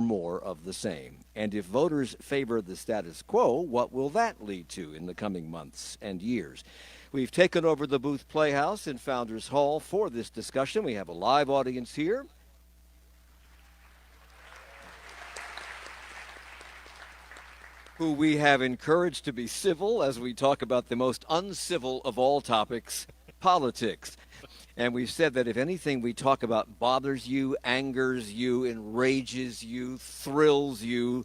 more of the same? And if voters favor the status quo, what will that lead to in the coming months and years? We've taken over the Booth Playhouse in Founders Hall for this discussion. We have a live audience here. Who we have encouraged to be civil as we talk about the most uncivil of all topics, politics. And we've said that if anything we talk about bothers you, angers you, enrages you, thrills you,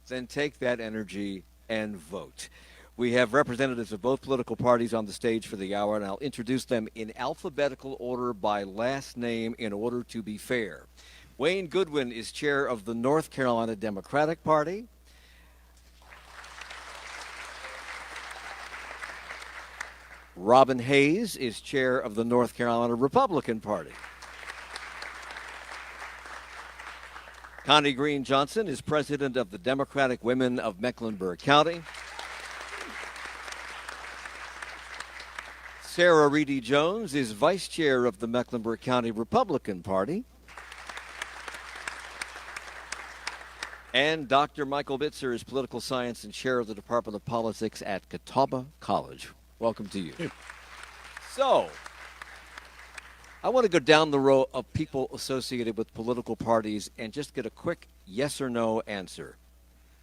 then take that energy and vote. We have representatives of both political parties on the stage for the hour, and I'll introduce them in alphabetical order by last name in order to be fair. Wayne Goodwin is chair of the North Carolina Democratic Party. Robin Hayes is chair of the North Carolina Republican Party. Connie Green Johnson is president of the Democratic Women of Mecklenburg County. Sarah Reedy Jones is vice chair of the Mecklenburg County Republican Party. And Dr. Michael Bitzer is political science and chair of the Department of Politics at Catawba College. Welcome to you. So, I want to go down the row of people associated with political parties and just get a quick yes or no answer.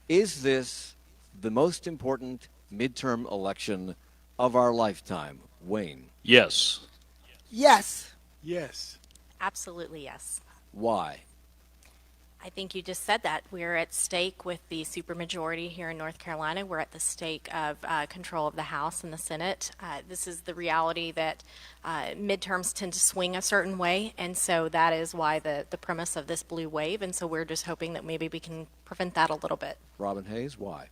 Is this the most important midterm election of our lifetime? Wayne? Yes. Yes. Yes. Absolutely yes. Why? I think you just said that. We're at stake with the supermajority here in North Carolina. We're at the stake of control of the House and the Senate. This is the reality that midterms tend to swing a certain way, and so that is why the premise of this blue wave, and so we're just hoping that maybe we can prevent that a little bit. Robin Hayes, why?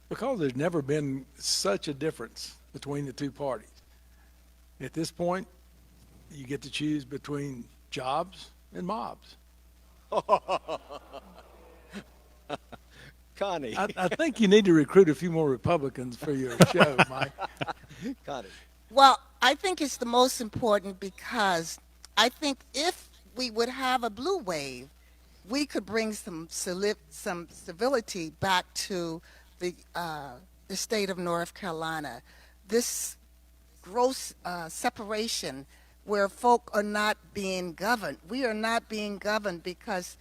Because there's never been such a difference between the two parties. At this point, you get to choose between jobs and mobs. Connie. I think you need to recruit a few more Republicans for your show, Mike. Connie. Well, I think it's the most important because I think if we would have a blue wave, we could bring some civility back to the state of North Carolina. This gross separation where folk are not being governed. We are not being governed because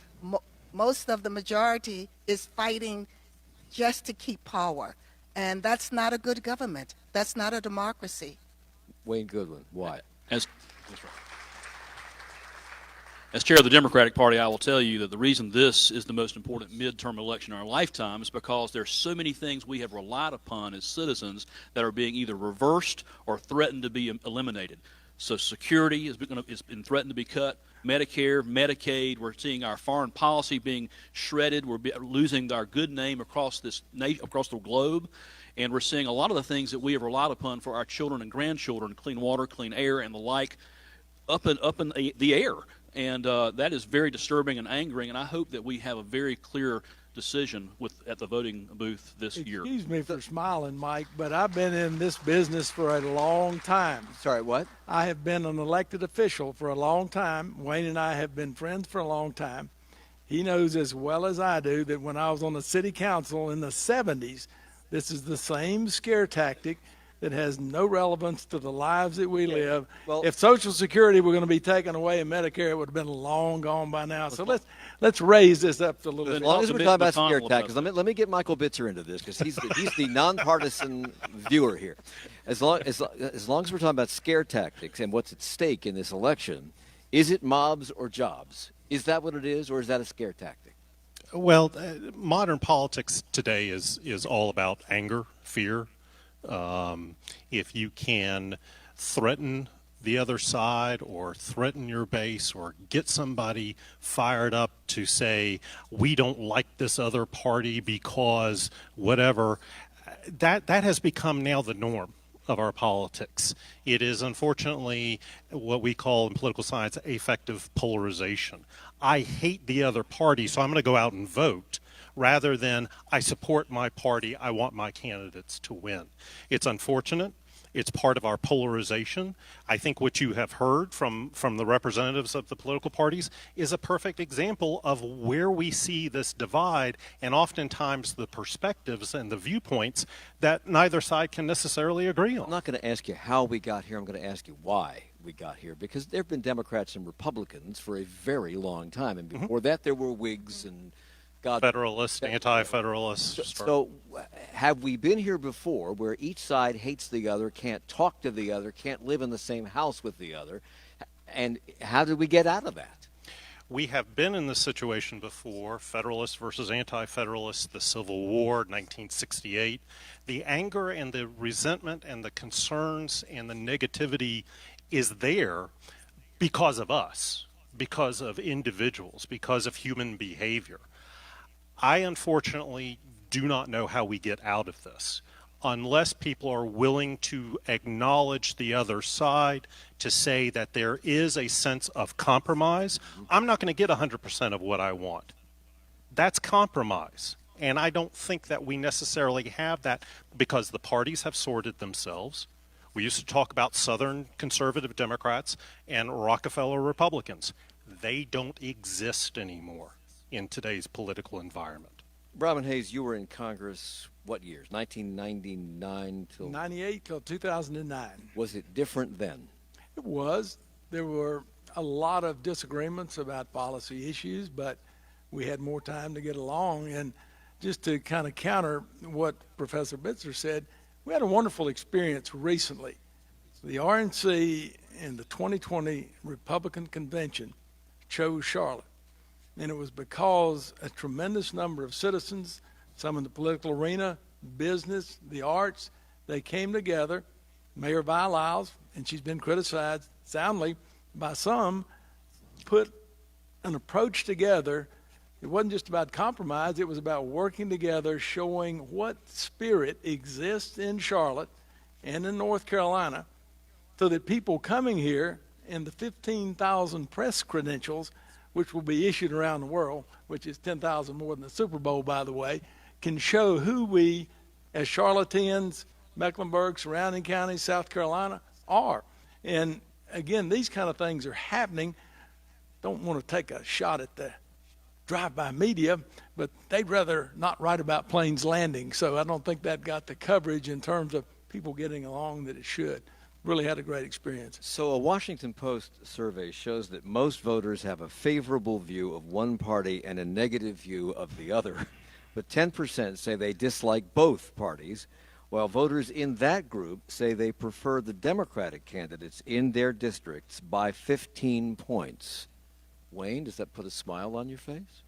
most of the majority is fighting just to keep power. And that's not a good government. That's not a democracy. Wayne Goodwin, why? As chair of the Democratic Party, I will tell you that the reason this is the most important midterm election in our lifetime is because there's so many things we have relied upon as citizens that are being either reversed or threatened to be eliminated. So security has been threatened to be cut. Medicare, Medicaid, we're seeing our foreign policy being shredded. We're losing our good name across the globe. And we're seeing a lot of the things that we have relied upon for our children and grandchildren, clean water, clean air, and the like, up in the air. And that is very disturbing and angering, and I hope that we have a very clear decision at the voting booth this year. Excuse me for smiling, Mike, but I've been in this business for a long time. Sorry, what? I have been an elected official for a long time. Wayne and I have been friends for a long time. He knows as well as I do that when I was on the city council in the 70s, this is the same scare tactic that has no relevance to the lives that we live. Well, if Social Security were going to be taken away and Medicare, it would have been long gone by now. So let's raise this up a little bit. As long as we're talking about scare tactics, let me get Michael Bitzer into this because he's the nonpartisan viewer here. As long as we're talking about scare tactics and what's at stake in this election, is it mobs or jobs? Is that what it is, or is that a scare tactic? Well, modern politics today is all about anger, fear. If you can threaten the other side or threaten your base or get somebody fired up to say, we don't like this other party because whatever, that has become now the norm of our politics. It is unfortunately what we call in political science affective polarization. I hate the other party, so I'm going to go out and vote, rather than I support my party, I want my candidates to win. It's unfortunate. It's part of our polarization. I think what you have heard from the representatives of the political parties is a perfect example of where we see this divide, and oftentimes the perspectives and the viewpoints that neither side can necessarily agree I'm on. not going to ask you how we got here. I'm going to ask you why we got here, because there have been Democrats and Republicans for a very long time, and before that there were Whigs and Federalist, anti-federalist. So have we been here before where each side hates the other, can't talk to the other, can't live in the same house with the other? And how did we get out of that? We have been in this situation before, Federalists versus Anti-Federalists, the Civil War, 1968. The anger and the resentment and the concerns and the negativity is there because of us, because of individuals, because of human behavior. I unfortunately do not know how we get out of this unless people are willing to acknowledge the other side, to say that there is a sense of compromise. I'm not going to get 100% of what I want. That's compromise. And I don't think that we necessarily have that because the parties have sorted themselves. We used to talk about Southern conservative Democrats and Rockefeller Republicans. They don't exist anymore in today's political environment. Robin Hayes, you were in Congress what years? 1999 till 98 till 2009. Was it different then? It was. There were a lot of disagreements about policy issues, but we had more time to get along. And just to kind of counter what Professor Bitzer said, we had a wonderful experience recently. The RNC in the 2020 Republican Convention chose Charlotte. And it was because a tremendous number of citizens, some in the political arena, business, the arts, they came together. Mayor Vi Lyles, and she's been criticized soundly by some, put an approach together. It wasn't just about compromise. It was about working together, showing what spirit exists in Charlotte and in North Carolina, so that people coming here and the 15,000 press credentials, which will be issued around the world, which is 10,000 more than the Super Bowl, by the way, can show who we, as Charlotteans, Mecklenburg, surrounding counties, South Carolina, are. And again, these kind of things are happening. Don't want to take a shot at the drive-by media, but they'd rather not write about planes landing. So I don't think that got the coverage in terms of people getting along that it should. Really had a great experience. So a Washington Post survey shows that most voters have a favorable view of one party and a negative view of the other. But 10% say they dislike both parties, while voters in that group say they prefer the Democratic candidates in their districts by 15 points. Wayne, does that put a smile on your face?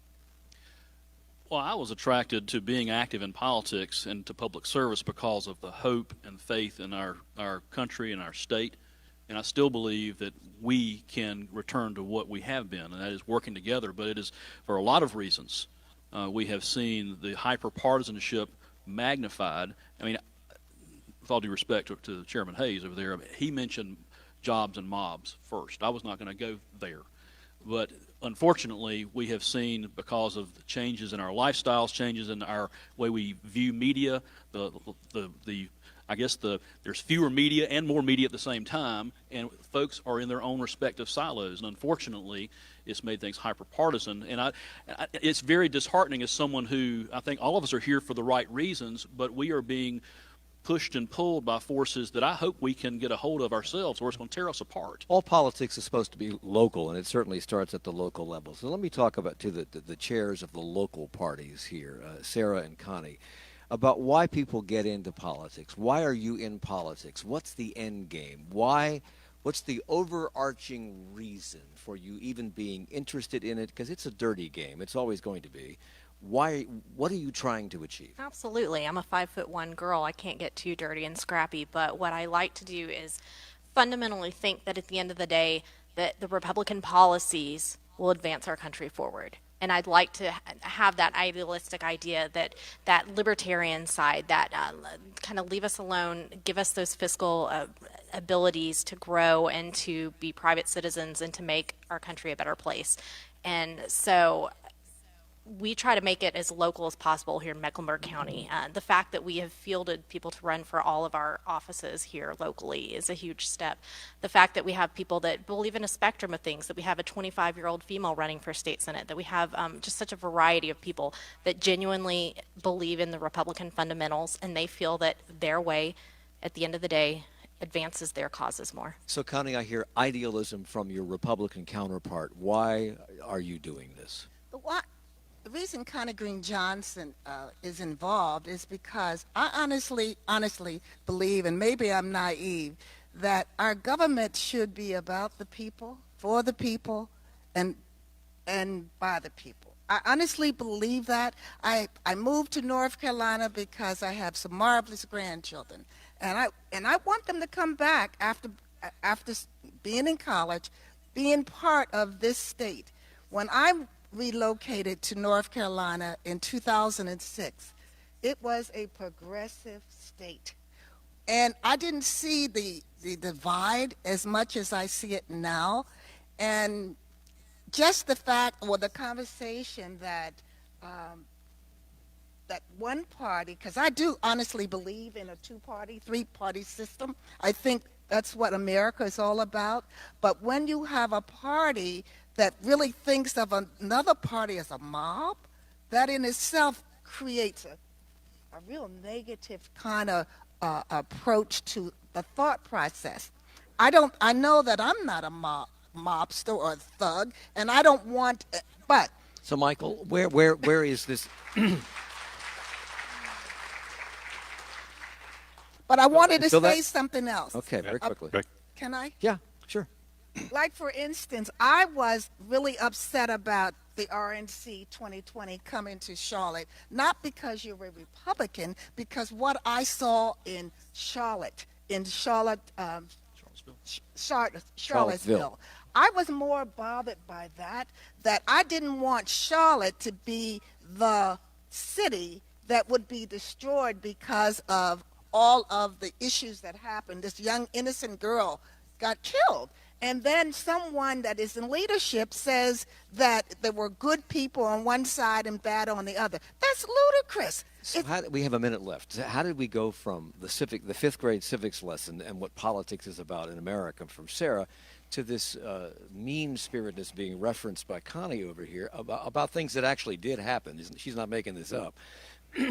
Well, I was attracted to being active in politics and to public service because of the hope and faith in our country and our state. And I still believe that we can return to what we have been, and that is working together. But it is for a lot of reasons. We have seen the hyper-partisanship magnified. I mean, with all due respect to Chairman Hayes over there, he mentioned jobs and mobs first. I was not going to go there. But unfortunately, we have seen, because of the changes in our lifestyles, changes in our way we view media, there's fewer media and more media at the same time, and folks are in their own respective silos. And unfortunately, it's made things hyper-partisan. And it's very disheartening as someone who, I think all of us are here for the right reasons, but we are being pushed and pulled by forces that I hope we can get a hold of ourselves, or it's going to tear us apart. All politics is supposed to be local, and it certainly starts at the local level. So let me talk about the chairs of the local parties here, Sarah and Connie, about why people get into politics. Why are you in politics? What's the end game? What's the overarching reason for you even being interested in it? Because it's a dirty game. It's always going to be. What are you trying to achieve? Absolutely. I'm a 5'1" girl. I can't get too dirty and scrappy, but what I like to do is fundamentally think that at the end of the day that the Republican policies will advance our country forward. And I'd like to have that idealistic idea that that libertarian side, that kind of leave us alone, give us those fiscal abilities to grow and to be private citizens and to make our country a better place. And so we try to make it as local as possible here in Mecklenburg County. The fact that we have fielded people to run for all of our offices here locally is a huge step. The fact that we have people that believe in a spectrum of things, that we have a 25-year-old female running for state senate, that we have just such a variety of people that genuinely believe in the Republican fundamentals, and they feel that their way, at the end of the day, advances their causes more. So, Connie, I hear idealism from your Republican counterpart. Why are you doing this? The reason Connie Green Johnson is involved is because I honestly believe, and maybe I'm naive, that our government should be about the people, for the people, and by the people. I honestly believe that. I moved to North Carolina because I have some marvelous grandchildren, and I want them to come back after being in college, being part of this state. When I relocated to North Carolina in 2006, it was a progressive state. And I didn't see the divide as much as I see it now. And just the fact, or the conversation that that one party, because I do honestly believe in a two-party, three-party system. I think that's what America is all about. But when you have a party that really thinks of another party as a mob, that in itself creates a real negative kind of approach to the thought process. I know that I'm not a mobster or a thug, and I don't want, but. So, Michael, where is this? But I wanted to So say something else. Okay, very quickly. Can I? Yeah, sure. Like, for instance, I was really upset about the RNC 2020 coming to Charlotte, not because you're a Republican, because what I saw in Charlottesville. I was more bothered by that I didn't want Charlotte to be the city that would be destroyed because of all of the issues that happened. This young innocent girl got killed. And then someone that is in leadership says that there were good people on one side and bad on the other. That's ludicrous. So we have a minute left. How did we go from the fifth grade civics lesson and what politics is about in America from Sarah to this mean-spiritedness being referenced by Connie over here about things that actually did happen? She's not making this up.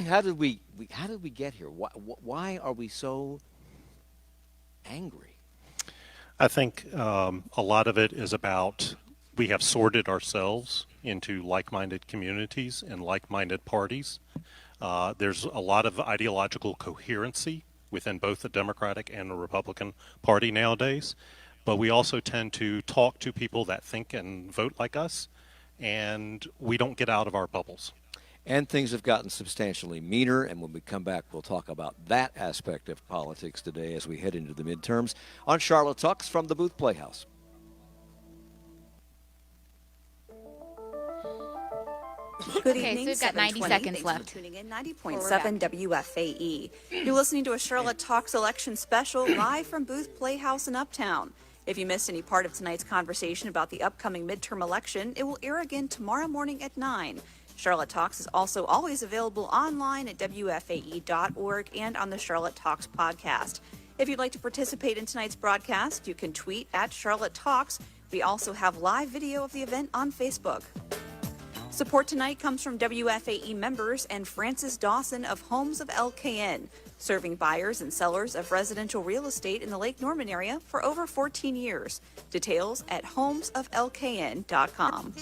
How did we get here? Why are we so angry? I think a lot of it is about we have sorted ourselves into like-minded communities and like-minded parties. There's a lot of ideological coherency within both the Democratic and the Republican Party nowadays, but we also tend to talk to people that think and vote like us, and we don't get out of our bubbles. And things have gotten substantially meaner, and when we come back, we'll talk about that aspect of politics today as we head into the midterms on Charlotte Talks from the Booth Playhouse. Good Okay, evening. so we've got 90 7:20. seconds Thanks left. for tuning in 90.7 WFAE. You're listening to a Charlotte Talks election special live from Booth Playhouse in Uptown. If you missed any part of tonight's conversation about the upcoming midterm election, it will air again tomorrow morning at 9. Charlotte Talks is also always available online at WFAE.org and on the Charlotte Talks podcast. If you'd like to participate in tonight's broadcast, you can tweet at Charlotte Talks. We also have live video of the event on Facebook. Support tonight comes from WFAE members and Francis Dawson of Homes of LKN, serving buyers and sellers of residential real estate in the Lake Norman area for over 14 years. Details at homesoflkn.com.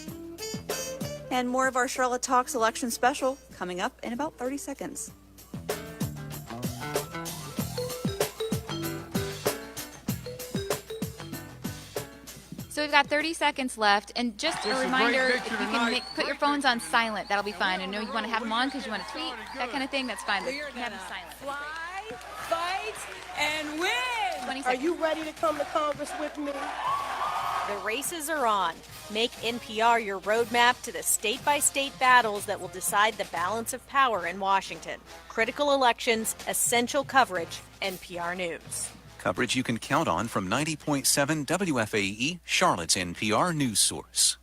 And more of our Charlotte Talks election special coming up in about 30 seconds. So we've got 30 seconds left, and just a reminder, if you can put your phones on silent, that'll be fine. I know you want to have them on because you want to tweet, that kind of thing, that's fine, but you can have them silent. Fly, fight, and win! 20 Are seconds. you ready to come to Congress with me? The races are on. Make NPR your roadmap to the state-by-state battles that will decide the balance of power in Washington. Critical elections, essential coverage, NPR News. Coverage you can count on from 90.7 WFAE, Charlotte's NPR news source.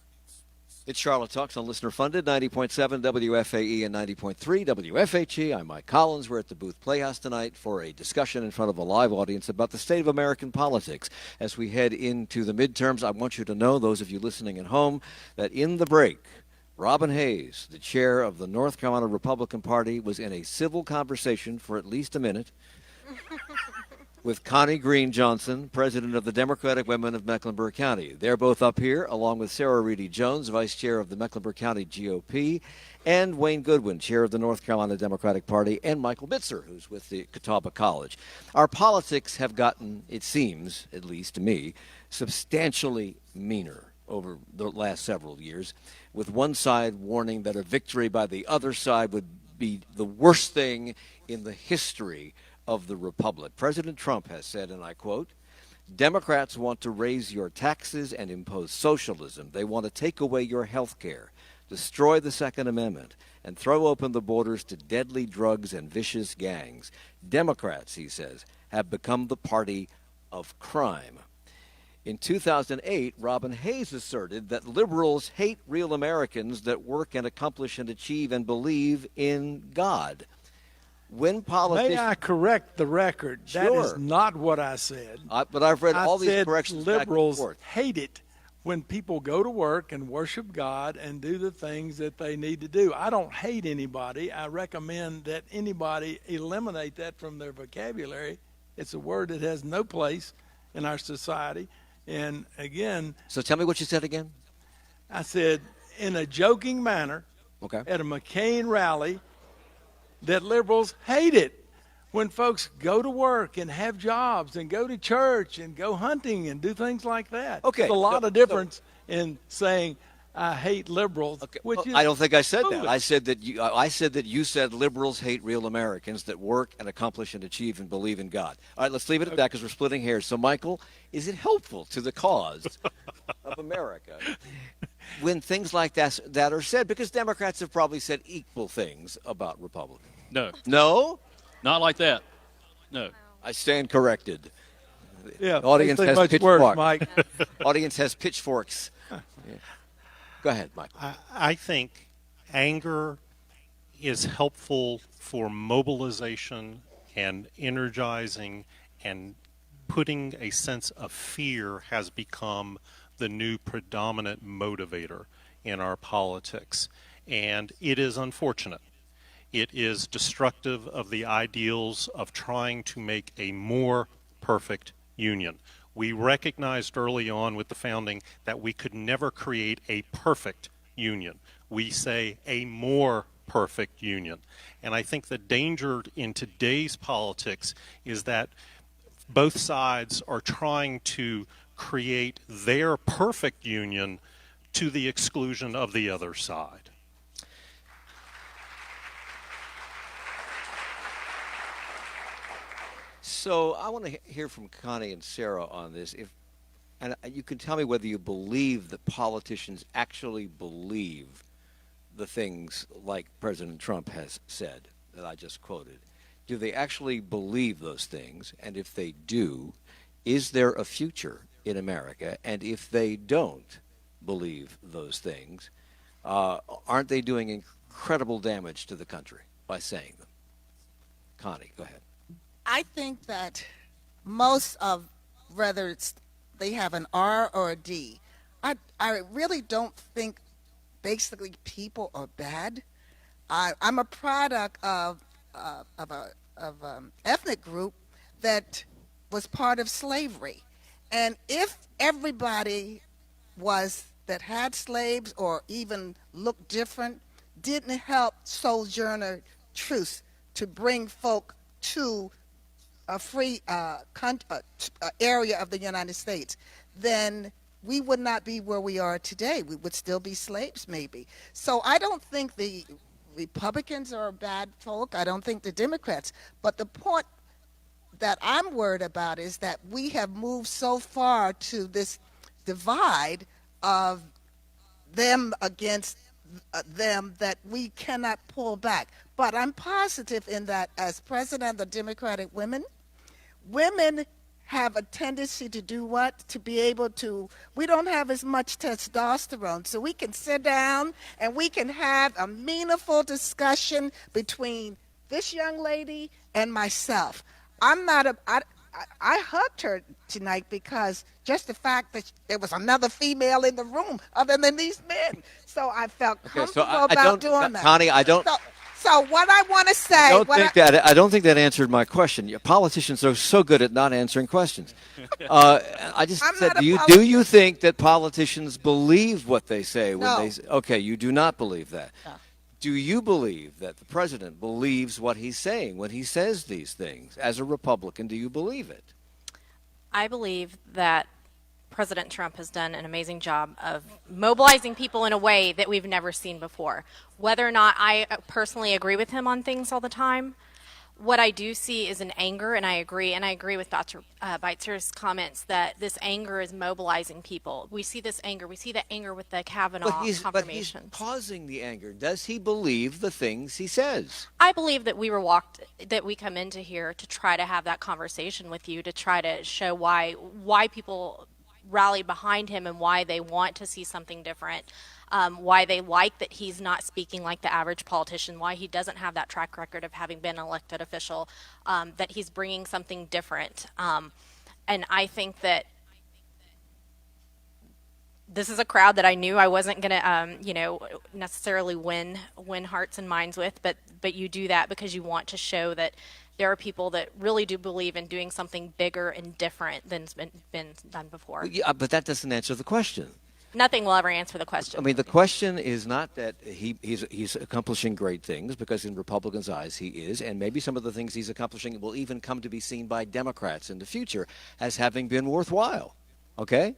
It's Charlotte Talks on Listener Funded, 90.7 WFAE and 90.3 WFHE. I'm Mike Collins. We're at the Booth Playhouse tonight for a discussion in front of a live audience about the state of American politics. As we head into the midterms, I want you to know, those of you listening at home, that in the break, Robin Hayes, the chair of the North Carolina Republican Party, was in a civil conversation for at least a minute with Connie Green Johnson, president of the Democratic Women of Mecklenburg County. They're both up here, along with Sarah Reedy Jones, vice chair of the Mecklenburg County GOP, and Wayne Goodwin, chair of the North Carolina Democratic Party, and Michael Bitzer, who's with the Catawba College. Our politics have gotten, it seems, at least to me, substantially meaner over the last several years, with one side warning that a victory by the other side would be the worst thing in the history of the republic. President Trump has said, and I quote, "Democrats want to raise your taxes and impose socialism. They want to take away your health care, destroy the Second Amendment, and throw open the borders to deadly drugs and vicious gangs. Democrats," he says, "have become the party of crime." In 2008, Robin Hayes asserted that liberals hate real Americans that work and accomplish and achieve and believe in God. When politicians... May I correct the record? Sure. That is not what I said. But I've read all these corrections back and liberals forth. hate it when people go to work and worship God and do the things that they need to do. I don't hate anybody. I recommend that anybody eliminate that from their vocabulary. It's a word that has no place in our society. And again... So tell me what you said again. I said, in a joking manner, Okay. at a McCain rally, that liberals hate it when folks go to work and have jobs and go to church and go hunting and do things like that. Okay, There's a lot of difference in saying I hate liberals. Okay. Which Well, is I don't think I said that. foolish. I said that you said liberals hate real Americans that work and accomplish and achieve and believe in God. All right, let's leave it at that because we're splitting hairs. So, Michael, is it helpful to the cause of America when things like that are said? Because Democrats have probably said equal things about Republicans. No, No? not like that. No. I stand corrected. Yeah, Audience they say has much pitchforks. worse, Mike. Audience has pitchforks. Yeah. Go ahead, Michael. I think anger is helpful for mobilization and energizing, and putting a sense of fear has become the new predominant motivator in our politics. And it is unfortunate. It is destructive of the ideals of trying to make a more perfect union. We recognized early on with the founding that we could never create a perfect union. We say a more perfect union. And I think the danger in today's politics is that both sides are trying to create their perfect union to the exclusion of the other side. So I want to hear from Connie and Sarah on this. And you can tell me whether you believe that politicians actually believe the things like President Trump has said that I just quoted. Do they actually believe those things? And if they do, is there a future in America? And if they don't believe those things, aren't they doing incredible damage to the country by saying them? Connie, go ahead. I think that most of, whether it's they have an R or a D, I really don't think basically people are bad. I'm a product of ethnic group that was part of slavery, and if everybody that had slaves or even looked different didn't help Sojourner Truth to bring folk to a free area of the United States, then we would not be where we are today. We would still be slaves, maybe. So I don't think the Republicans are bad folk. I don't think the Democrats. But the point that I'm worried about is that we have moved so far to this divide of them against them that we cannot pull back. But I'm positive in that as president of the Democratic Women have a tendency to do what? To be able to, we don't have as much testosterone, so we can sit down and we can have a meaningful discussion between this young lady and myself. I hugged her tonight because just the fact that there was another female in the room other than these men. So I felt comfortable about doing that. Connie, I don't. So what I want to say, I don't think that answered my question. Politicians are so good at not answering questions. I just said, do you think that politicians believe what they say when No. they say? Okay, you do not believe that. No. Do you believe that the president believes what he's saying when he says these things? As a Republican, do you believe it? I believe that President Trump has done an amazing job of mobilizing people in a way that we've never seen before. Whether or not I personally agree with him on things all the time, what I do see is an anger, and I agree with Dr. Beitzer's comments that this anger is mobilizing people. We see this anger. We see the anger with the Kavanaugh confirmation. But he's causing the anger. Does he believe the things he says? I believe that we come into here to try to have that conversation with you, to try to show why people rally behind him and why they want to see something different, why they like that he's not speaking like the average politician, why he doesn't have that track record of having been an elected official, that he's bringing something different. And I think that this is a crowd that I knew I wasn't going to, necessarily win hearts and minds with, but you do that because you want to show that there are people that really do believe in doing something bigger and different than's been done before. Yeah, but that doesn't answer the question. Nothing will ever answer the question. I mean, the question is not that he's accomplishing great things, because in Republicans' eyes he is, and maybe some of the things he's accomplishing will even come to be seen by Democrats in the future as having been worthwhile, okay?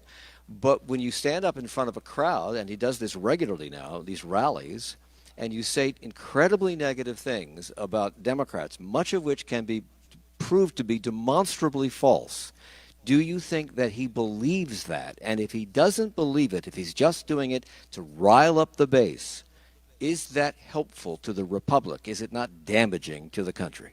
But when you stand up in front of a crowd, and he does this regularly now, these rallies, and you say incredibly negative things about Democrats, much of which can be proved to be demonstrably false, do you think that he believes that? And if he doesn't believe it, if he's just doing it to rile up the base, is that helpful to the Republic? Is it not damaging to the country?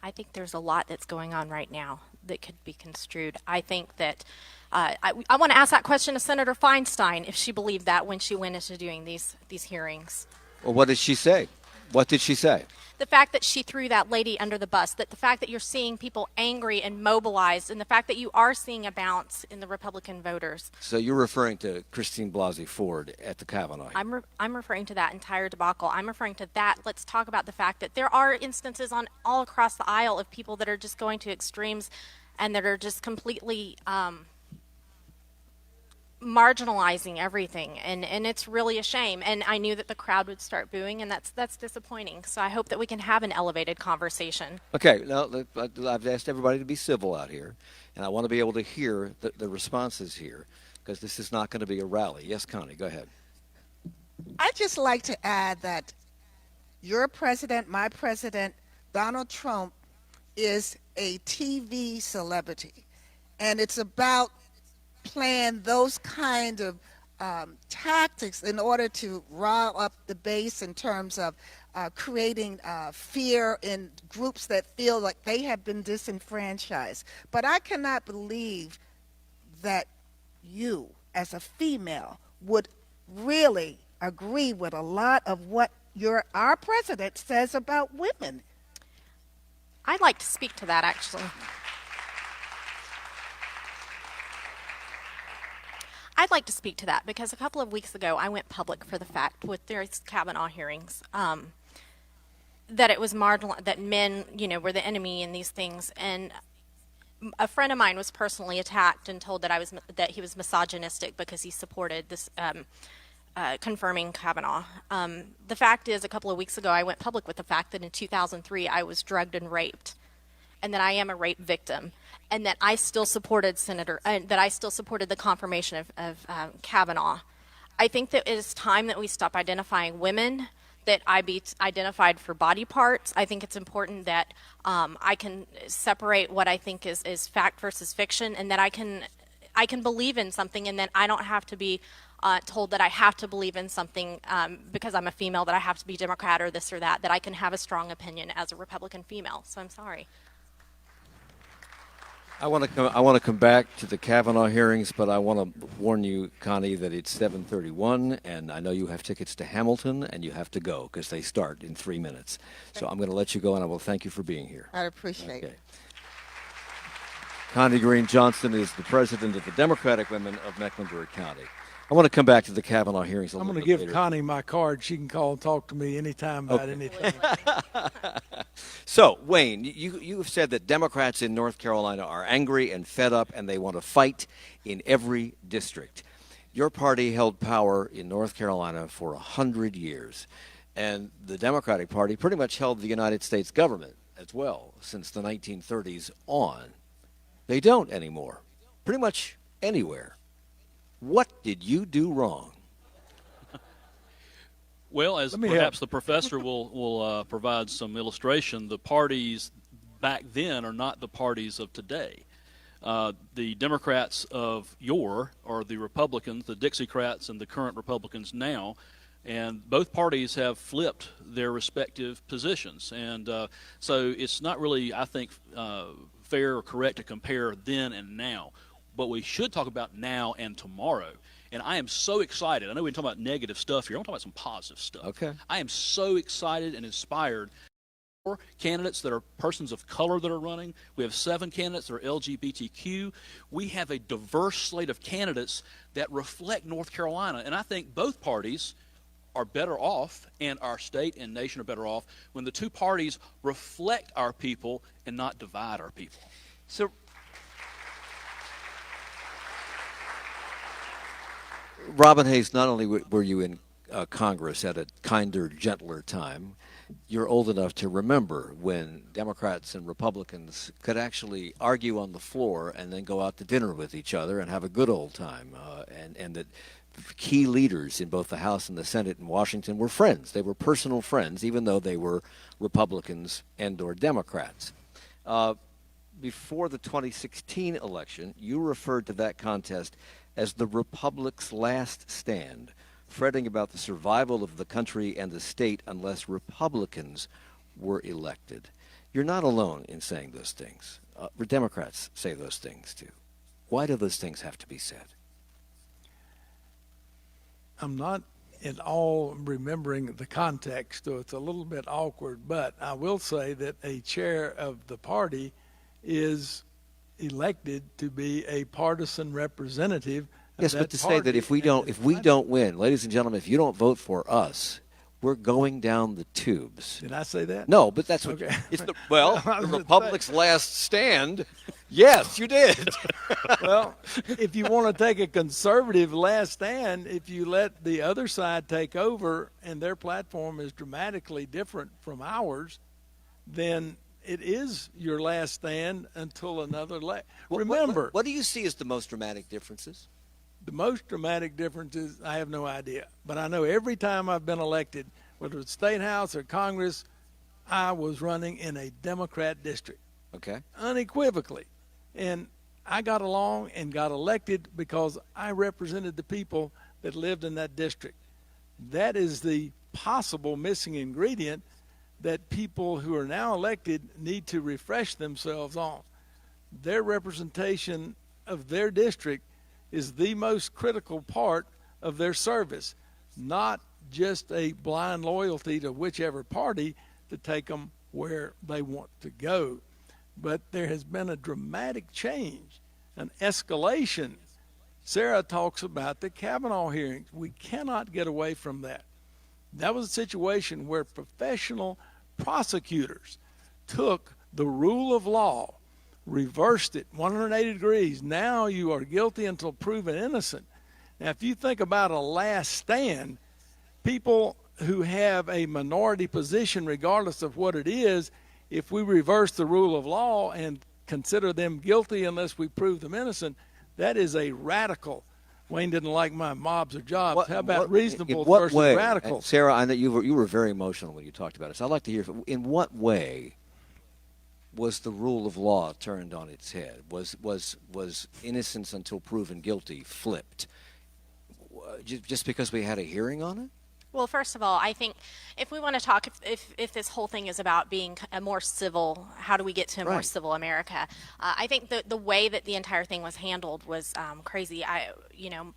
I think there's a lot that's going on right now that could be construed. I think that I want to ask that question to Senator Feinstein, if she believed that when she went into doing these hearings. Well, what did she say? What did she say? The fact that she threw that lady under the bus, that the fact that you're seeing people angry and mobilized, and the fact that you are seeing a bounce in the Republican voters. So you're referring to Christine Blasey Ford at the Kavanaugh? I'm referring to that entire debacle. I'm referring to that. Let's talk about the fact that there are instances all across the aisle of people that are just going to extremes and that are just completely marginalizing everything, and it's really a shame. And I knew that the crowd would start booing, and that's disappointing. So I hope that we can have an elevated conversation. Okay, now I've asked everybody to be civil out here, and I want to be able to hear the responses here, because this is not going to be a rally. Yes, Connie, go ahead. I'd just like to add that your president, my president, Donald Trump, is a TV celebrity, and it's about playing those kind of tactics in order to rile up the base in terms of creating fear in groups that feel like they have been disenfranchised. But I cannot believe that you, as a female, would really agree with a lot of what our president says about women. I'd like to speak to that, actually. I'd like to speak to that because a couple of weeks ago I went public for the fact with these Kavanaugh hearings that it was marginal, that men, were the enemy in these things. And a friend of mine was personally attacked and told that he was misogynistic because he supported this confirming Kavanaugh. The fact is, a couple of weeks ago I went public with the fact that in 2003 I was drugged and raped, and that I am a rape victim, and that I still supported the confirmation of Kavanaugh. I think that it is time that we stop identifying women, that I be identified for body parts. I think it's important that I can separate what I think is fact versus fiction, and that I can believe in something, and that I don't have to be told that I have to believe in something because I'm a female, that I have to be Democrat or this or that I can have a strong opinion as a Republican female. So I'm sorry. I want to come back to the Kavanaugh hearings, but I want to warn you, Connie, that it's 7:31, and I know you have tickets to Hamilton, and you have to go because they start in 3 minutes. So I'm going to let you go, and I will thank you for being here. I appreciate it. Connie Green Johnson is the president of the Democratic Women of Mecklenburg County. I want to come back to the Kavanaugh hearings a I'm little going bit to give later. Connie my card. She can call and talk to me anytime about anything. So, Wayne, you have said that Democrats in North Carolina are angry and fed up, and they want to fight in every district. Your party held power in North Carolina for 100 years, and the Democratic Party pretty much held the United States government as well since the 1930s on. They don't anymore, pretty much anywhere. What did you do wrong? Well, as perhaps the professor will provide some illustration, the parties back then are not the parties of today. The Democrats of yore are the Republicans, the Dixiecrats, and the current Republicans now, and both parties have flipped their respective positions. And so it's not really, I think, fair or correct to compare then and now. But we should talk about now and tomorrow. And I am so excited. I know we're talking about negative stuff here. I'm talking about some positive stuff. Okay. I am so excited and inspired. 4 candidates that are persons of color that are running. We have 7 candidates that are LGBTQ. We have a diverse slate of candidates that reflect North Carolina. And I think both parties are better off, and our state and nation are better off, when the two parties reflect our people and not divide our people. So, Robin Hayes, not only were you in Congress at a kinder, gentler time, you're old enough to remember when Democrats and Republicans could actually argue on the floor and then go out to dinner with each other and have a good old time, and that key leaders in both the House and the Senate in Washington were friends. They were personal friends, even though they were Republicans and or Democrats. Before the 2016 election, you referred to that contest as the Republic's last stand, fretting about the survival of the country and the state unless Republicans were elected. You're not alone in saying those things. Democrats say those things too. Why do those things have to be said? I'm not at all remembering the context, so it's a little bit awkward, but I will say that a chair of the party is elected to be a partisan representative of Yes, that but to say party. that if we don't win, ladies and gentlemen, if you don't vote for us, we're going down the tubes. Did I say that? No, but that's what Okay. it's the I the was Republic's last stand. Yes, you did. Well, if you want to take a conservative last stand, if you let the other side take over and their platform is dramatically different from ours, then it is your last stand until another Remember, what do you see as the most dramatic differences? the most dramatic differences, I have no idea. But I know every time I've been elected, whether it's State House or Congress, I was running in a Democrat district. Okay. Unequivocally. And I got along and got elected because I represented the people that lived in that district. That is the possible missing ingredient that people who are now elected need to refresh themselves on. Their representation of their district is the most critical part of their service, not just a blind loyalty to whichever party to take them where they want to go. But there has been a dramatic change, an escalation. Sarah talks about the Kavanaugh hearings. We cannot get away from that. That was a situation where professional prosecutors took the rule of law, reversed it 180 degrees. Now you are guilty until proven innocent. Now, if you think about a last stand, people who have a minority position, regardless of what it is, if we reverse the rule of law and consider them guilty unless we prove them innocent, that is a radical. Wayne didn't like my mobs or jobs. How about reasonable versus radical? And Sarah, I know you were very emotional when you talked about it. So I'd like to hear, in what way was the rule of law turned on its head? Was innocence until proven guilty flipped? Just because we had a hearing on it? Well, first of all, I think if we want to talk, if this whole thing is about being a more civil, how do we get to a more Right. civil America? I think the way that the entire thing was handled was crazy.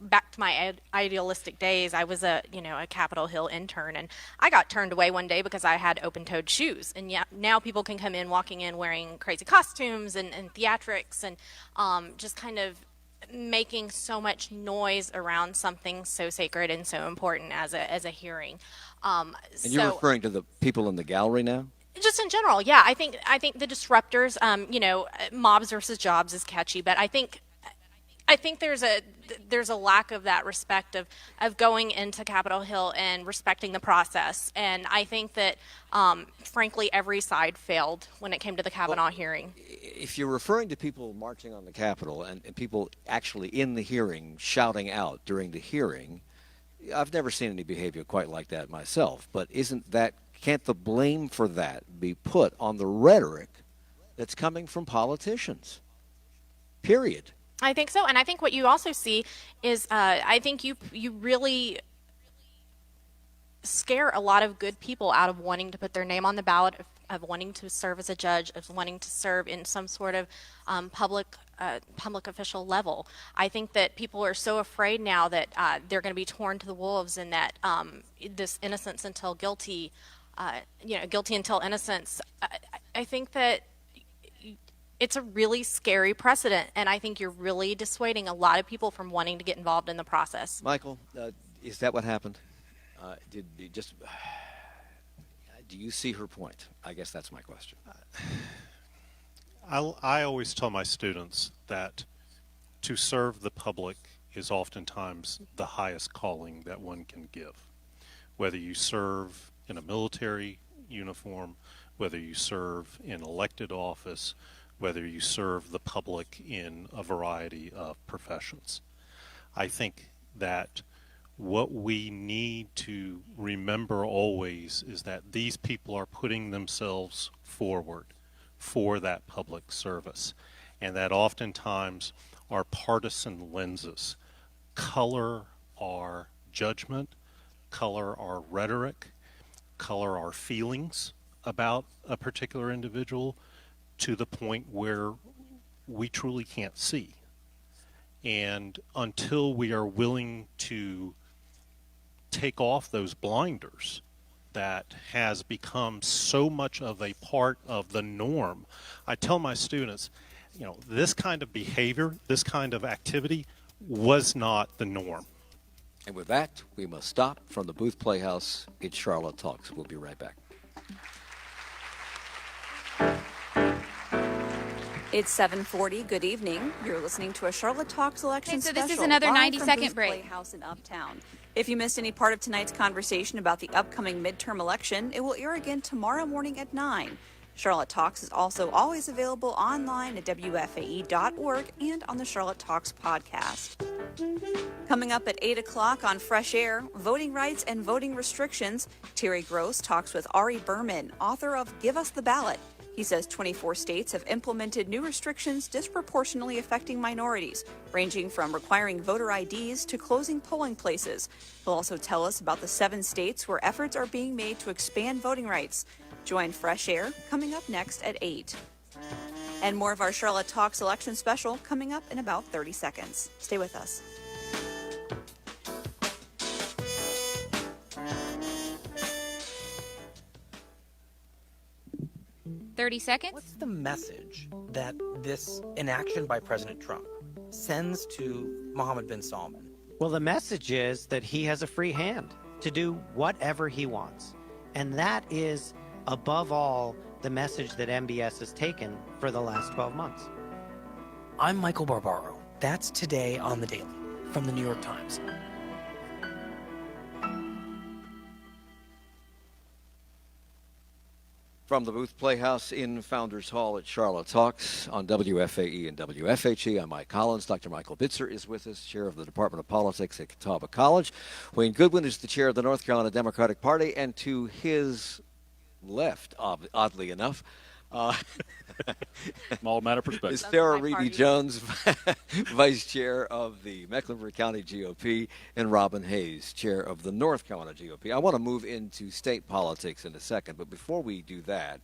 Back to my idealistic days, I was a Capitol Hill intern, and I got turned away one day because I had open-toed shoes. And yet now people can come in, walking in wearing crazy costumes and theatrics, and just kind of making so much noise around something so sacred and so important as a hearing. And you're referring to the people in the gallery now? Just in general, yeah. I think the disruptors, mobs versus jobs is catchy, but I think there's a lack of that respect of going into Capitol Hill and respecting the process. And I think that, frankly, every side failed when it came to the Kavanaugh hearing. If you're referring to people marching on the Capitol and people actually in the hearing shouting out during the hearing, I've never seen any behavior quite like that myself. But can't the blame for that be put on the rhetoric that's coming from politicians? Period. I think so, and I think what you also see is I think you really scare a lot of good people out of wanting to put their name on the ballot, of wanting to serve as a judge, of wanting to serve in some sort of public official level. I think that people are so afraid now that they're going to be torn to the wolves, and that this innocence until guilty, guilty until innocence. I think that it's a really scary precedent, and I think you're really dissuading a lot of people from wanting to get involved in the process. Michael, is that what happened? Do you see her point? I guess that's my question. I always tell my students that to serve the public is oftentimes the highest calling that one can give. Whether you serve in a military uniform, whether you serve in elected office, whether you serve the public in a variety of professions. I think that what we need to remember always is that these people are putting themselves forward for that public service, and that oftentimes our partisan lenses color our judgment, color our rhetoric, color our feelings about a particular individual to the point where we truly can't see. And until we are willing to take off those blinders that has become so much of a part of the norm, I tell my students, this kind of behavior, this kind of activity was not the norm. And with that, we must stop from the Booth Playhouse. It's Charlotte Talks. We'll be right back. It's 7:40. Good evening. You're listening to a Charlotte Talks election Okay, so this is special, another live 90-second from break. Booth Playhouse in Uptown. If you missed any part of tonight's conversation about the upcoming midterm election, it will air again tomorrow morning at 9. Charlotte Talks is also always available online at WFAE.org and on the Charlotte Talks podcast. Coming up at 8 o'clock on Fresh Air, voting rights and voting restrictions, Terry Gross talks with Ari Berman, author of Give Us the Ballot. He says 24 states have implemented new restrictions disproportionately affecting minorities, ranging from requiring voter IDs to closing polling places. He'll also tell us about the 7 states where efforts are being made to expand voting rights. Join Fresh Air coming up next at 8. And more of our Charlotte Talks election special coming up in about 30 seconds. Stay with us. 30 seconds. What's the message that this inaction by President Trump sends to Mohammed bin Salman? Well, the message is that he has a free hand to do whatever he wants. And that is, above all, the message that MBS has taken for the last 12 months. I'm Michael Barbaro. That's Today on the Daily from the New York Times. From the Booth Playhouse in Founders Hall at Charlotte Talks on WFAE and WFHE, I'm Mike Collins. Dr. Michael Bitzer is with us, chair of the Department of Politics at Catawba College. Wayne Goodwin is the chair of the North Carolina Democratic Party, and to his left, oddly enough, Small matter of Is perspective. Sarah my Reedy party. Jones, Vice Chair of the Mecklenburg County GOP, and Robin Hayes, Chair of the North Carolina GOP. I want to move into state politics in a second, but before we do that,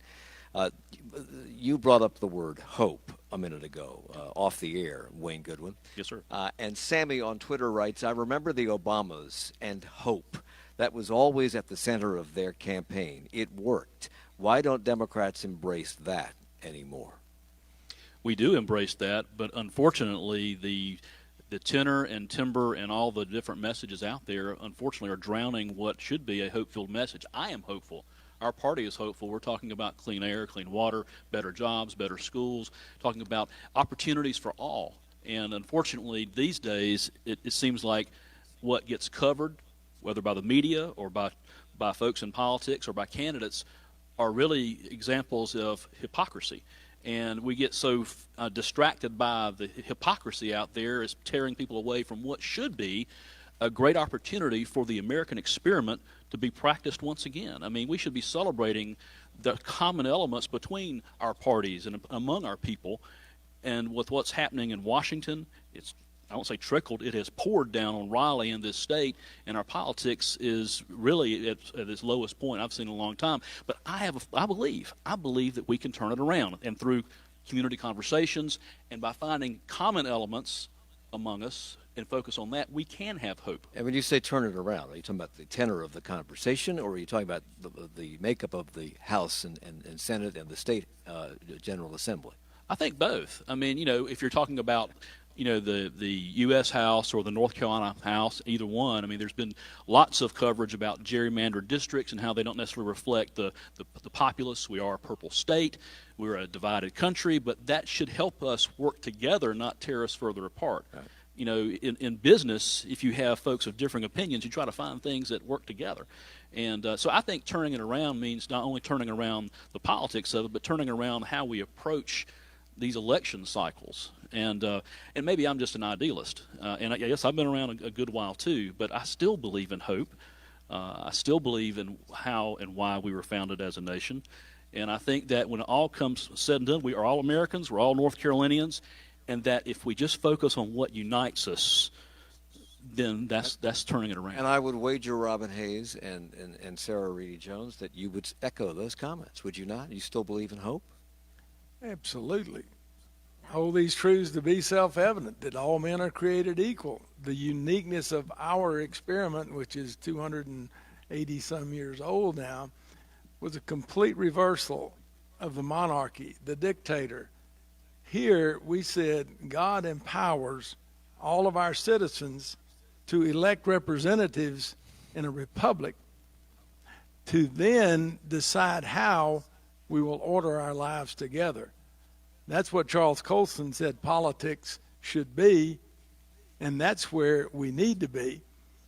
you brought up the word hope a minute ago, off the air, Wayne Goodwin. Yes, sir. And Sammy on Twitter writes, I remember the Obamas and hope. That was always at the center of their campaign. It worked. Why don't Democrats embrace that anymore? We do embrace that, but unfortunately, the tenor and timbre and all the different messages out there, unfortunately, are drowning what should be a hope-filled message. I am hopeful. Our party is hopeful. We're talking about clean air, clean water, better jobs, better schools, talking about opportunities for all. And unfortunately, these days, it seems like what gets covered, whether by the media or by folks in politics or by candidates, are really examples of hypocrisy. And we get so distracted by the hypocrisy out there as tearing people away from what should be a great opportunity for the American experiment to be practiced once again. I mean, we should be celebrating the common elements between our parties and among our people. And with what's happening in Washington, I won't say trickled, it has poured down on Raleigh in this state, and our politics is really at its lowest point I've seen in a long time. But I believe that we can turn it around, and through community conversations and by finding common elements among us and focus on that, we can have hope. And when you say turn it around, are you talking about the tenor of the conversation, or are you talking about the makeup of the House and Senate and the state General Assembly? I think both. I mean, if you're talking about the U.S. House or the North Carolina House, either one. I mean, there's been lots of coverage about gerrymandered districts and how they don't necessarily reflect the populace. We are a purple state. We're a divided country, but that should help us work together, not tear us further apart. Right. In business, if you have folks of differing opinions, you try to find things that work together. And so I think turning it around means not only turning around the politics of it, but turning around how we approach these election cycles. And maybe I'm just an idealist. And I guess I've been around a good while too, but I still believe in hope. I still believe in how and why we were founded as a nation. And I think that when it all comes said and done, we are all Americans, we're all North Carolinians, and that if we just focus on what unites us, then that's turning it around. And I would wager, Robin Hayes and Sarah Reedy Jones, that you would echo those comments, would you not? You still believe in hope? Absolutely. Hold these truths to be self-evident, that all men are created equal. The uniqueness of our experiment, which is 280-some years old now, was a complete reversal of the monarchy, the dictator. Here we said God empowers all of our citizens to elect representatives in a republic to then decide how we will order our lives together. That's what Charles Colson said politics should be, and that's where we need to be.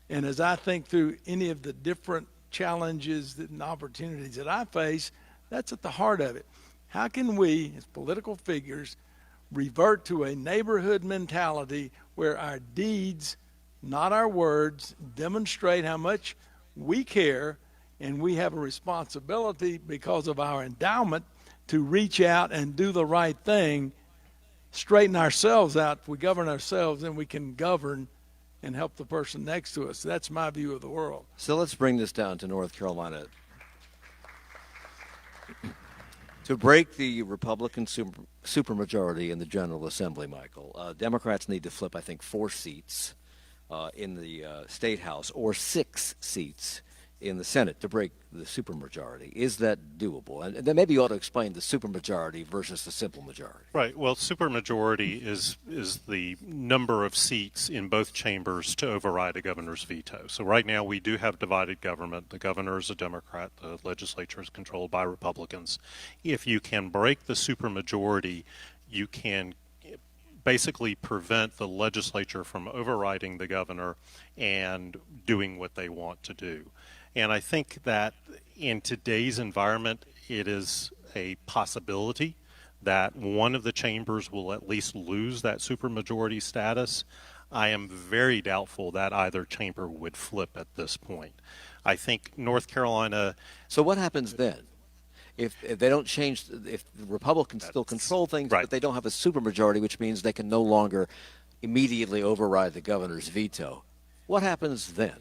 And as I think through any of the different challenges and opportunities that I face, that's at the heart of it. How can we, as political figures, revert to a neighborhood mentality where our deeds, not our words, demonstrate how much we care, and we have a responsibility because of our endowment to reach out and do the right thing, straighten ourselves out. If we govern ourselves, then we can govern and help the person next to us. That's my view of the world. So let's bring this down to North Carolina. To break the Republican supermajority in the General Assembly, Michael, Democrats need to flip, I think, 4 seats in the State House or 6 seats in the Senate to break the supermajority. Is that doable? And then maybe you ought to explain the supermajority versus the simple majority. Right. Well, supermajority is the number of seats in both chambers to override a governor's veto. So right now we do have divided government. The governor is a Democrat. The legislature is controlled by Republicans. If you can break the supermajority, you can basically prevent the legislature from overriding the governor and doing what they want to do. And I think that in today's environment, it is a possibility that one of the chambers will at least lose that supermajority status. I am very doubtful that either chamber would flip at this point. I think North Carolina... So what happens then? if they don't change, if the Republicans still control things, right. but they don't have a supermajority, which means they can no longer immediately override the governor's veto, what happens then?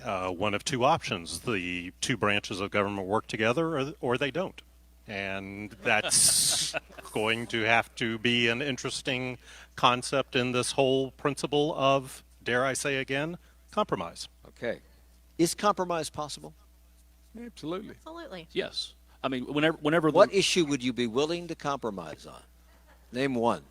One of two options. The two branches of government work together or they don't. And that's going to have to be an interesting concept in this whole principle of, dare I say again, compromise. Okay. Is compromise possible? Absolutely. Absolutely. Yes. I mean, whenever What issue would you be willing to compromise on? Name one.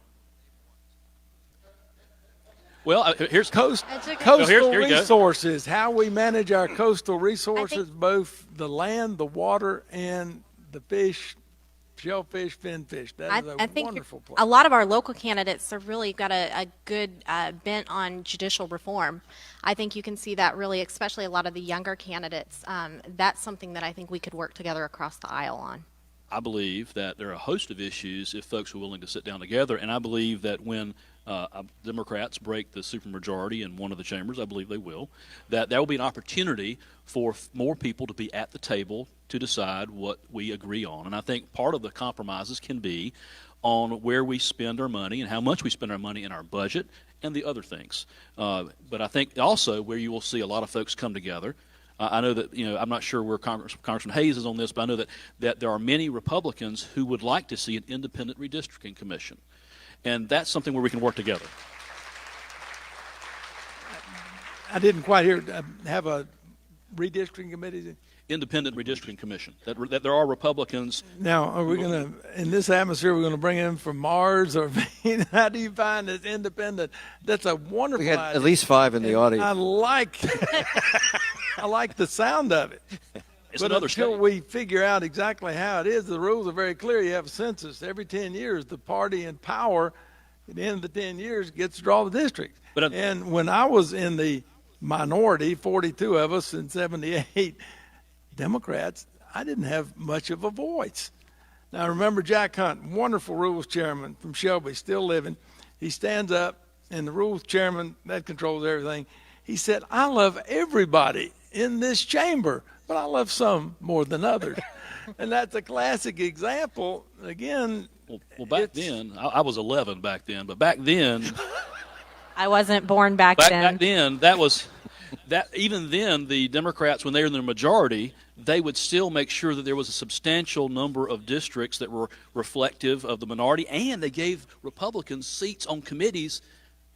Well, here's Coastal here you go. resources, how we manage our coastal resources, both the land, the water, and the fish, shellfish, finfish. That is I a think wonderful place. a lot of our local candidates have really got a good bent on judicial reform. I think you can see that really, especially a lot of the younger candidates. That's something that I think we could work together across the aisle on. I believe that there are a host of issues if folks are willing to sit down together, and I believe that when Democrats break the supermajority in one of the chambers, I believe they will, that there will be an opportunity for more people to be at the table to decide what we agree on. And I think part of the compromises can be on where we spend our money and how much we spend our money in our budget and the other things. But I think also where you will see a lot of folks come together. I know that, I'm not sure where Congressman Hayes is on this, but I know that there are many Republicans who would like to see an independent redistricting commission. And that's something where we can work together. I didn't quite hear, have a redistricting committee? Independent redistricting commission. That there are Republicans. Now, are we going to, in this atmosphere, we're going to bring in from Mars, or how do you find this independent? That's a wonderful We had idea. at least 5 in the audience. I like the sound of it. It's But another until state. we figure out exactly how it is, the rules are very clear. You have a census every 10 years. The party in power at the end of the 10 years gets to draw the district. And when I was in the minority, 42 of us in 78 Democrats, I didn't have much of a voice. Now, I remember Jack Hunt, wonderful rules chairman from Shelby, still living. He stands up, and the rules chairman, that controls everything, he said, I love everybody in this chamber, but I love some more than others. And that's a classic example. Again, well back then, I was 11 back then, but back then, I wasn't born back then. Back then, even then, the Democrats, when they were in the majority, they would still make sure that there was a substantial number of districts that were reflective of the minority, and they gave Republicans seats on committees.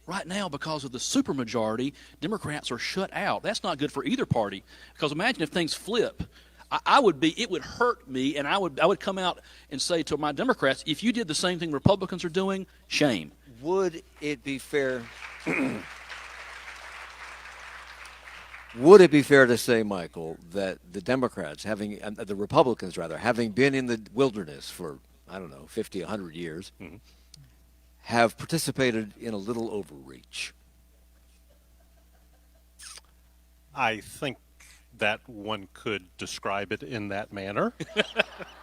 Right now, because of the supermajority, Democrats are shut out. That's not good for either party. Because imagine if things flip. It would hurt me, and I would come out and say to my Democrats, if you did the same thing Republicans are doing, shame. Would it be fair? Would it be fair to say, Michael, that the Democrats, the Republicans rather, having been in the wilderness for, 50, 100 years, have participated in a little overreach? I think that one could describe it in that manner.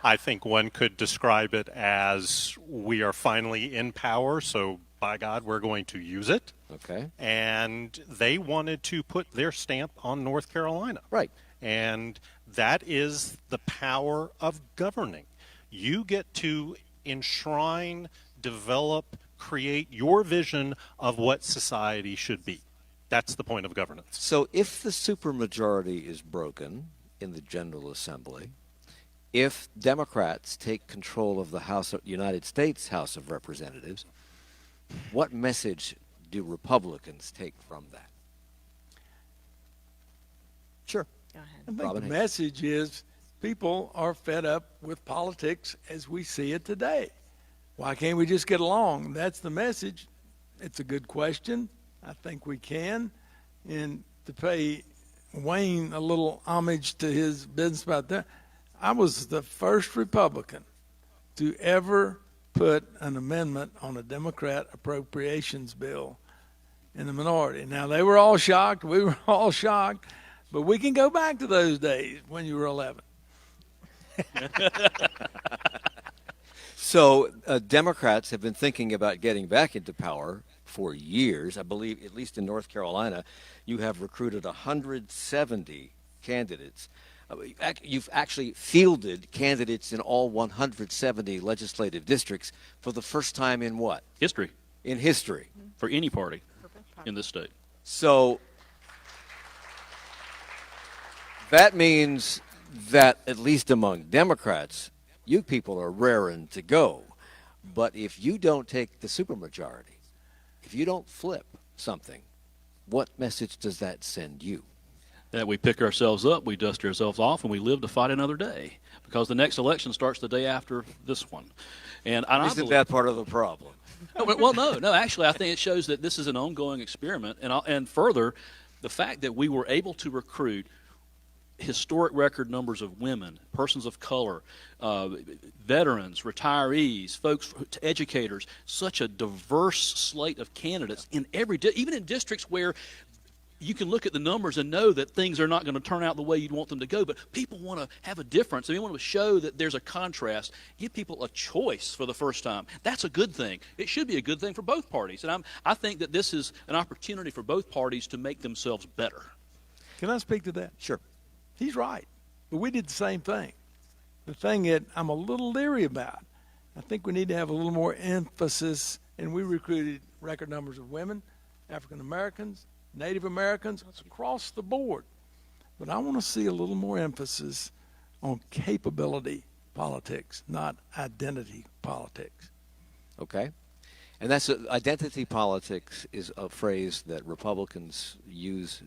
I think one could describe it as we are finally in power, so by God, we're going to use it. Okay. And they wanted to put their stamp on North Carolina. Right. And that is the power of governing. You get to enshrine, develop, create your vision of what society should be. That's the point of governance. So if the supermajority is broken in the General Assembly, if Democrats take control of the United States House of Representatives, what message do Republicans take from that? Sure. Go ahead. I think Robin the Hayes. message is people are fed up with politics as we see it today. Why can't we just get along? That's the message. It's a good question. I think we can. And to pay Wayne a little homage to his business about that, I was the first Republican to ever put an amendment on a Democrat appropriations bill in the minority. Now, they were all shocked. We were all shocked. But we can go back to those days when you were 11. So Democrats have been thinking about getting back into power for years. I believe, at least in North Carolina, you have recruited 170 candidates. You've actually fielded candidates in all 170 legislative districts for the first time in what? History. In history. For any party in this state. So that means that, at least among Democrats, you people are raring to go. But if you don't take the supermajority, if you don't flip something, what message does that send you? That we pick ourselves up, we dust ourselves off, and we live to fight another day. Because the next election starts the day after this one. And Isn't that part of the problem? Well, no. Actually, I think it shows that this is an ongoing experiment. And further, the fact that we were able to recruit historic record numbers of women, persons of color, veterans, retirees, folks, educators, such a diverse slate of candidates in even in districts where you can look at the numbers and know that things are not going to turn out the way you'd want them to go, but people want to have a difference. They want to show that there's a contrast, give people a choice for the first time. That's a good thing. It should be a good thing for both parties. And I think that this is an opportunity for both parties to make themselves better. Can I speak to that? Sure. He's right. But we did the same thing. The thing that I'm a little leery about, I think we need to have a little more emphasis, and we recruited record numbers of women, African Americans, Native Americans, across the board. But I want to see a little more emphasis on capability politics, not identity politics. Okay. And that's identity politics is a phrase that Republicans use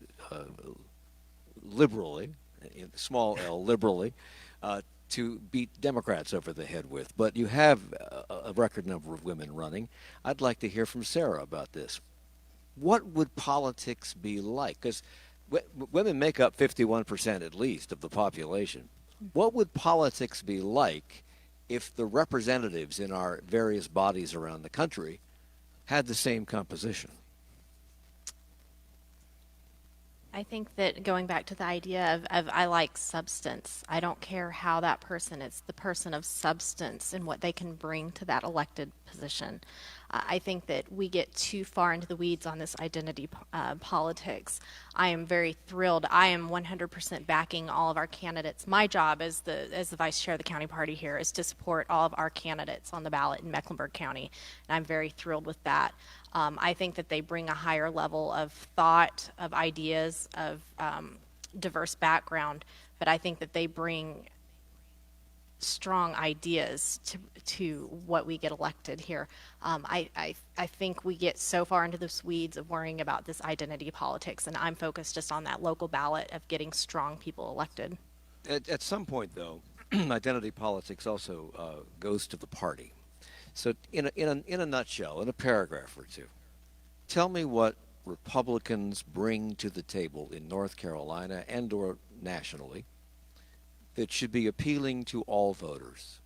liberally, small l, liberally, to beat Democrats over the head with. But you have a record number of women running. I'd like to hear from Sarah about this. What would politics be like? Because women make up 51% at least of the population. What would politics be like if the representatives in our various bodies around the country had the same composition? I think that going back to the idea of I like substance. I don't care how that person, it's the person of substance and what they can bring to that elected position. I think that we get too far into the weeds on this identity politics. I am very thrilled. I am 100% backing all of our candidates. My job as the vice chair of the county party here is to support all of our candidates on the ballot in Mecklenburg County, and I'm very thrilled with that. I think that they bring a higher level of thought, of ideas, of diverse background, but I think that they bring strong ideas to what we get elected here. I think we get so far into the weeds of worrying about this identity politics, and I'm focused just on that local ballot of getting strong people elected. At some point, though, identity politics also goes to the party. So in a nutshell, in a paragraph or two, tell me what Republicans bring to the table in North Carolina and or nationally that should be appealing to all voters.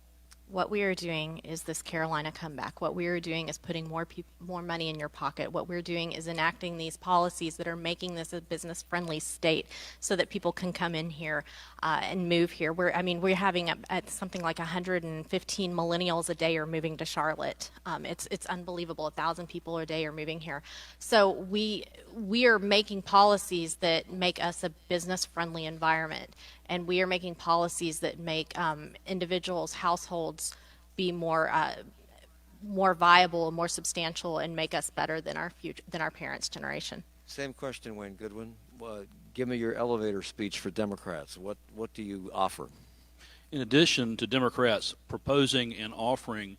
What we are doing is this Carolina comeback. What we are doing is putting more money in your pocket. What we're doing is enacting these policies that are making this a business-friendly state so that people can come in here and move here. We're having at something like 115 millennials a day are moving to Charlotte. It's unbelievable. 1,000 people a day are moving here. So we are making policies that make us a business-friendly environment. And we are making policies that make individuals, households, be more viable, more substantial, and make us better than our parents' generation. Same question, Wayne Goodwin. Give me your elevator speech for Democrats. What do you offer? In addition to Democrats proposing and offering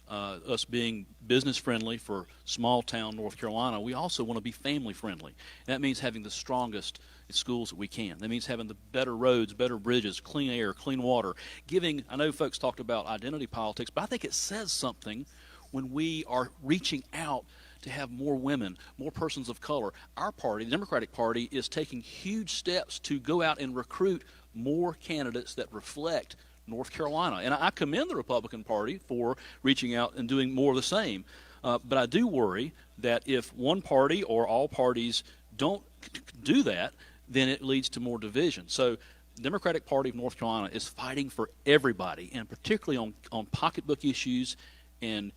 us being business friendly for small town North Carolina, we also want to be family friendly. That means having the strongest schools that we can. That means having the better roads, better bridges, clean air, clean water. I know folks talked about identity politics, but I think it says something when we are reaching out to have more women, more persons of color. Our party, the Democratic Party, is taking huge steps to go out and recruit more candidates that reflect North Carolina. And I commend the Republican Party for reaching out and doing more of the same. But I do worry that if one party or all parties don't do that, then it leads to more division. So the Democratic Party of North Carolina is fighting for everybody, and particularly on pocketbook issues and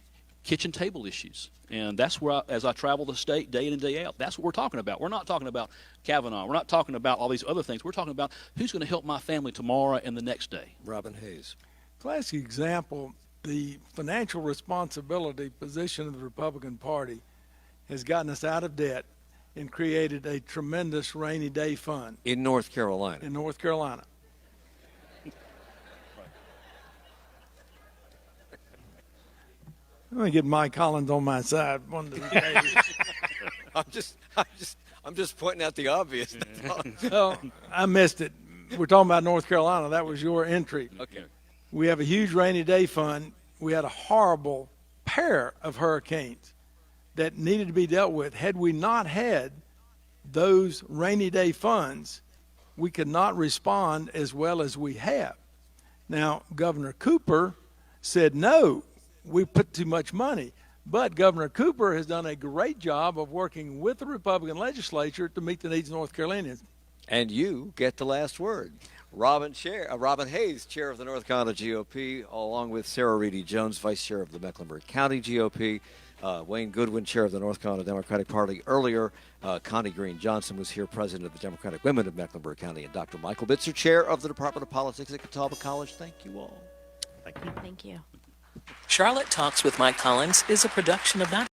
kitchen table issues. And that's where, as I travel the state day in and day out, that's what we're talking about. We're not talking about Kavanaugh. We're not talking about all these other things. We're talking about who's going to help my family tomorrow and the next day. Robin Hayes. Classic example, the financial responsibility position of the Republican Party has gotten us out of debt and created a tremendous rainy day fund. In North Carolina. In North Carolina. I'm going to get Mike Collins on my side one of these days. I'm just pointing out the obvious. Well, I missed it. We're talking about North Carolina. That was your entry. Okay. We have a huge rainy day fund. We had a horrible pair of hurricanes that needed to be dealt with. Had we not had those rainy day funds, we could not respond as well as we have. Now, Governor Cooper said, no, we put too much money. But Governor Cooper has done a great job of working with the Republican legislature to meet the needs of North Carolinians. And you get the last word. Robin Hayes, chair of the North Carolina GOP, along with Sarah Reedy Jones, vice chair of the Mecklenburg County GOP. Wayne Goodwin, chair of the North Carolina Democratic Party. Earlier, Connie Green Johnson was here, president of the Democratic Women of Mecklenburg County, and Dr. Michael Bitzer, chair of the Department of Politics at Catawba College. Thank you all. Thank you. Thank you. Charlotte Talks with Mike Collins is a production of Not